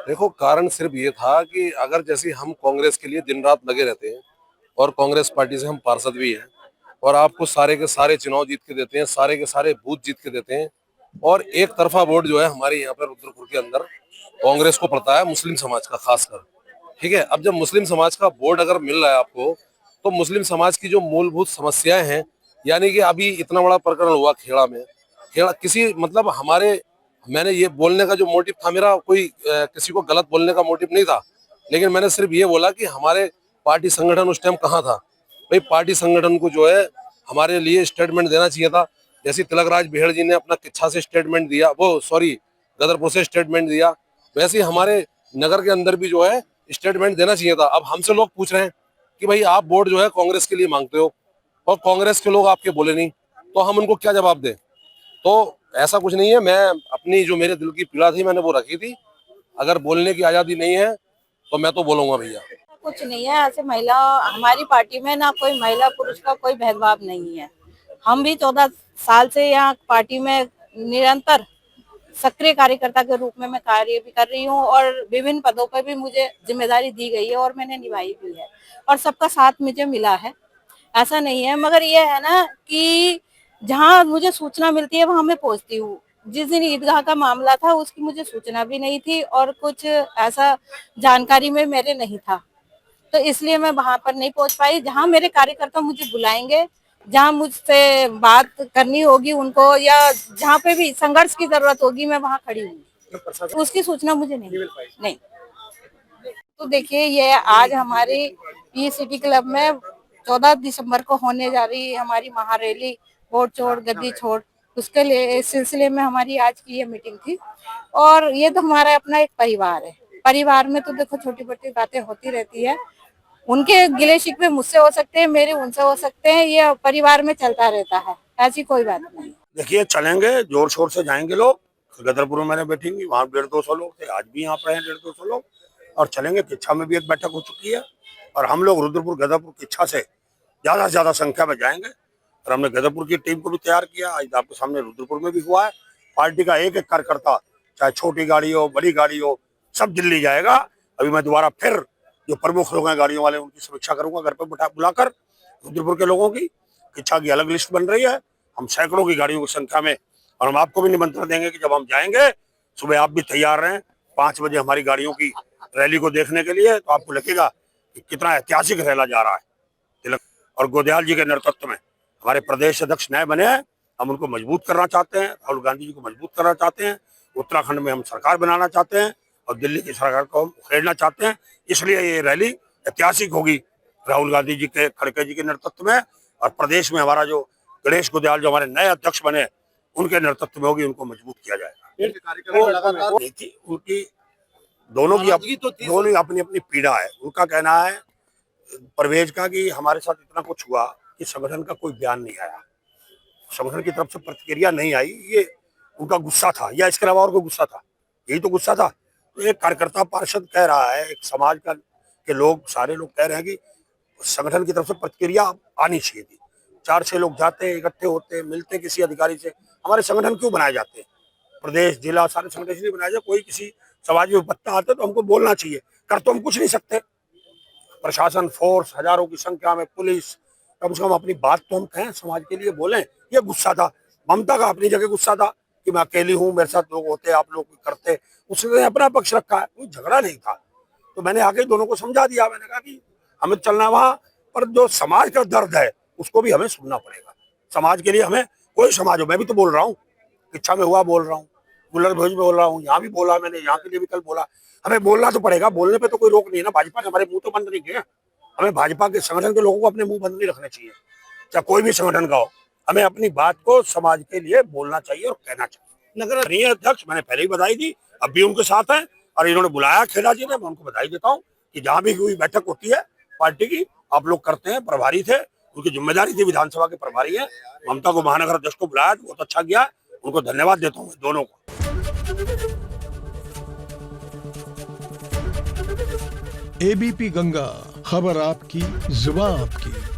देखो, कारण सिर्फ ये था कि अगर जैसे हम कांग्रेस के लिए दिन रात लगे रहते हैं और कांग्रेस पार्टी से हम पार्षद भी हैं और आपको सारे के सारे चुनाव जीत के देते हैं, सारे के सारे बूथ जीत के देते हैं और एक तरफा वोट जो है हमारे यहाँ पर रुद्रपुर के अंदर कांग्रेस को पड़ता है, मुस्लिम समाज का खासकर। ठीक है, अब जब मुस्लिम समाज का वोट अगर मिल रहा है आपको, तो मुस्लिम समाज की जो मूलभूत समस्याएं हैं, यानी कि अभी इतना बड़ा प्रकरण हुआ खेड़ा में, खेड़ा किसी मतलब हमारे, मैंने ये बोलने का जो मोटिव था मेरा, कोई किसी को गलत बोलने का मोटिव नहीं था, लेकिन मैंने सिर्फ ये बोला कि हमारे पार्टी संगठन उस टाइम कहाँ था। भाई पार्टी संगठन को जो है हमारे लिए स्टेटमेंट देना चाहिए था। जैसे तिलकराज बेहड़ जी ने अपना किच्छा से स्टेटमेंट दिया, वो सॉरी गदरपुर से स्टेटमेंट दिया, वैसे ही हमारे नगर के अंदर भी जो है स्टेटमेंट देना चाहिए था। अब हमसे लोग पूछ रहे हैं कि भाई आप वोट जो है कांग्रेस के लिए मांगते हो और कांग्रेस के लोग आपके बोले नहीं, तो हम उनको क्या जवाब दें। तो ऐसा कुछ नहीं है, मैं अपनी जो मेरे दिल की पीड़ा थी मैंने वो रखी थी। अगर बोलने की आजादी नहीं है तो मैं तो बोलूंगा भैया। कुछ नहीं है ऐसे। महिला हमारी पार्टी में ना कोई महिला पुरुष का कोई भेदभाव नहीं है। हम भी 14 साल से यहाँ पार्टी में निरंतर सक्रिय कार्यकर्ता के रूप में मैं कार्य भी कर रही हूँ और विभिन्न पदों पर भी मुझे जिम्मेदारी दी गई है और मैंने निभाई भी है और सबका साथ मुझे मिला है। ऐसा नहीं है, मगर ये है ना कि जहाँ मुझे सूचना मिलती है वहां मैं पहुंचती हूँ। जिस दिन ईदगाह का मामला था उसकी मुझे सूचना भी नहीं थी और कुछ ऐसा जानकारी में मेरे नहीं था, तो इसलिए मैं वहां पर नहीं पहुंच पाई। जहां मेरे कार्यकर्ता मुझे बुलाएंगे, जहां मुझसे बात करनी होगी उनको, या जहां पे भी संघर्ष की जरूरत होगी, मैं वहां खड़ी हूँ। उसकी सूचना मुझे नहीं। तो देखिए, ये आज हमारी ई सिटी क्लब में 14 दिसंबर को होने जा रही है हमारी महारैली, वोट छोड़ गद्दी छोड़, उसके लिए सिलसिले में हमारी आज की ये मीटिंग थी। और ये तो हमारा अपना एक परिवार है। परिवार में तो देखो छोटी मोटी बातें होती रहती है, उनके गिले शिकवे मुझसे हो सकते हैं, मेरे उनसे हो सकते हैं, ये परिवार में चलता रहता है, ऐसी कोई बात नहीं। देखिए, चलेंगे, जोर शोर से जाएंगे लोग। गदरपुर में मैंने बैठेंगे, वहाँ 150-200 लोग थे, आज भी यहाँ पर हैं 150-200 लोग। और चलेंगे, किच्छा में भी एक बैठक हो चुकी है और हम लोग रुद्रपुर गदरपुर किच्छा से ज्यादा से ज्यादा संख्या में जाएंगे। और हमने गदरपुर की टीम को भी तैयार किया, आज आपके सामने रुद्रपुर में भी हुआ है। पार्टी का एक एक कार्यकर्ता, चाहे छोटी गाड़ी हो बड़ी गाड़ी हो, सब दिल्ली जाएगा। अभी मैं दोबारा फिर जो प्रमुख लोग हैं गाड़ियों वाले, उनकी समीक्षा करूंगा घर पर बुलाकर रुद्रपुर के लोगों की। किच्छा की अलग लिस्ट बन रही है, हम सैकड़ों की गाड़ियों की संख्या में, और हम आपको भी निमंत्रण देंगे कि जब हम जाएंगे सुबह आप भी तैयार रहें 5 बजे हमारी गाड़ियों की रैली को देखने के लिए। तो आपको लगेगा कि कितना ऐतिहासिक रैला जा रहा है। तिलक और गोदयाल जी के नेतृत्व में हमारे प्रदेश अध्यक्ष नए बने हैं, हम उनको मजबूत करना चाहते हैं, राहुल गांधी जी को मजबूत करना चाहते हैं। उत्तराखंड में हम सरकार बनाना चाहते हैं और दिल्ली की सरकार को हम उखेड़ना चाहते हैं। इसलिए ये रैली ऐतिहासिक होगी राहुल गांधी जी के, खड़गे जी के नेतृत्व में। और प्रदेश में हमारा जो गणेश गोदयाल जो हमारे नए अध्यक्ष बने, उनके नेतृत्व में होगी, उनको मजबूत किया जाएगा। उनकी दोनों की अपनी अपनी पीड़ा है। उनका कहना है परवेज का कि हमारे साथ इतना कुछ हुआ कि संगठन का कोई बयान नहीं आया, संगठन की तरफ से प्रतिक्रिया नहीं आई, ये उनका गुस्सा था, या इसके अलावा और कोई गुस्सा था? यही तो गुस्सा था। तो एक कार्यकर्ता पार्षद कह रहा है, एक समाज का के लोग, सारे लोग कह रहे हैं कि संगठन की तरफ से प्रतिक्रिया आनी चाहिए थी। 4-6 लोग जाते हैं, इकट्ठे होते हैं, मिलते हैं किसी अधिकारी से। हमारे संगठन क्यों बनाए जाते हैं? प्रदेश जिला सारे संगठन इसलिए बनाए जाते, कोई किसी समाज में पत्ता आता है तो हमको बोलना चाहिए। कर तो हम कुछ नहीं सकते, प्रशासन फोर्स हजारों की संख्या में, पुलिस, कम से कम अपनी बात तो हम कहें, समाज के लिए बोलें। ये गुस्सा था ममता का, अपनी जगह गुस्सा था कि मैं अकेली हूँ, मेरे साथ लोग होते, आप लोग करते, उसने अपना पक्ष रखा है, कोई झगड़ा नहीं था। तो मैंने आके दोनों को समझा दिया, मैंने कहा कि हमें चलना वहां पर, जो समाज का दर्द है उसको भी हमें सुनना पड़ेगा। समाज के लिए हमें, कोई समाज हो, मैं भी तो बोल रहा हूँ, किच्छा में हुआ बोल रहा हूँ, गुलर भोज में बोल रहा हूँ, यहाँ भी बोला मैंने, यहाँ के लिए भी कल बोला। हमें बोलना तो पड़ेगा, बोलने पे तो कोई रोक नहीं है ना। भाजपा ने हमारे मुंह तो बंद नहीं किया। हमें भाजपा के संगठन के लोगों को अपने मुंह बंद नहीं रखने चाहिए, चाहे कोई भी संगठन का हो। हमें अपनी बात को समाज के लिए बोलना चाहिए और कहना चाहिए। नगर अध्यक्ष मैंने पहले ही बधाई दी, अब भी उनके साथ है और इन्होंने बुलाया खेड़ा जी ने, मैं उनको बधाई देता हूँ कि जहाँ भी कोई बैठक होती है पार्टी की, आप लोग करते हैं। प्रभारी थे, उनकी जिम्मेदारी थी, विधानसभा के प्रभारी है। ममता को महानगर अध्यक्ष को बुलाया, बहुत अच्छा किया, उनको धन्यवाद देता हूँ दोनों को। एबीपी गंगा, खबर आपकी, जुबान आपकी।